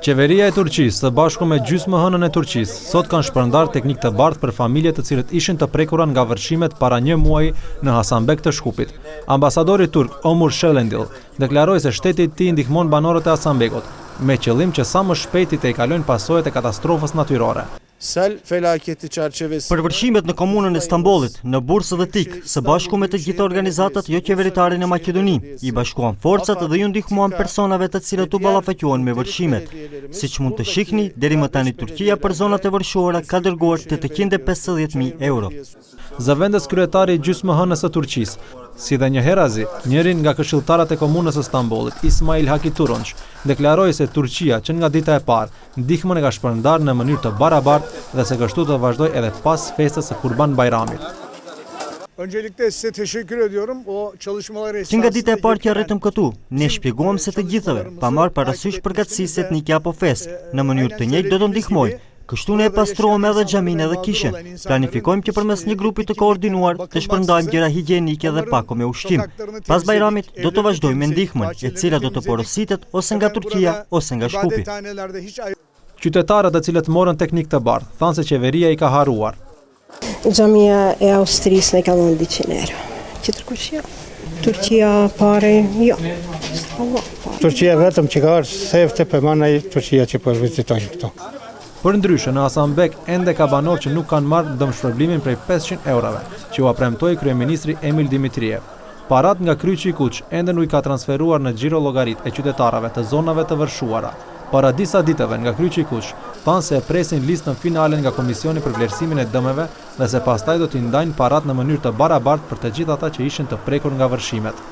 Qeveria e Turqisë, së bashku me gjysmëhënën e Turqisë, sot kanë shpërndar teknik të bardhë për familje të cilët ishin të prekura nga vërshimet para një muaji në Hasanbek të Shkupit. Ambasadori turk Omur Shelendil deklaroi se shteti i tij ndihmon banorët e Hasanbekut, me qëllim që sa më shpejt të i kalojnë pasojat e katastrofës natyrore. Për vërshimet në komunën e Stambollit, në Bursë dhe Tik, së bashku me të gjitha organizatat jo qeveritare në Maqedoni, i bashkuan forcat dhe ju ndihmuan personave të cilët u ballafaqohen me vërshimet. Siç mund të shihni, deri më tani Turqia për zonat e vërshuara ka dërguar 850.000 euro. Zëvendës kryetari i gjysmëhënës së Turqisë, si dhe një herazi, njërin nga këshilltarët e komunës së Stambollit, Ismail Haki Turonç, deklaroi se Turqia që nga dita e parë ndihmën e ka shpërndarë në mënyrë të barabartë dhe se kështu të vazhdoj edhe pas festës së Kurban Bayramit. Që nga dita e parë që arritëm këtu, ne shpjeguam se të gjithëve, pa marrë parasysh përgatësisë etnike apo fesë, në mënyrë të njëjtë do të ndihmojnë. Kështu ne pastruam edhe xhamin edhe kishën. Planifikojmë që përmes një grupi të koordinuar të shpërndajmë gjëra higjienike dhe pako me ushqim. Pas Bayramit do të vazhdojmë me ndihmën, e cila do të porositet ose nga Turqia ose nga Shkupi. Qytetarët e cilët morën teknik të bardhë, thanë se qeveria i ka harruar. Xhamia e Austrisë ne ka dhënë 200 euro. Qëtërkush jo. Turqia pare jo. Turqia vetëm që ka ardhur sefte për manaj Turqia që po vizitojnë këto. Për ndryshe, në Hasanbek ende ka banor që nuk kanë marrë dëmshpërblimin prej 500 eurove, që u premtoi kryeministri Emil Dimitriev. Parat nga Kryqi i Kuq ende nuk i ka transferuar në xhiro llogarit e qytetarëve të zonave të vërshuara. Para disa ditëve nga Kryqi i Kuq, thanë se e presin listën finale nga Komisioni për vlerësimin e dëmeve dhe se pastaj do t'i ndajnë parat në mënyrë të barabartë për të gjithë ata që ishin të prekur nga vërshimet.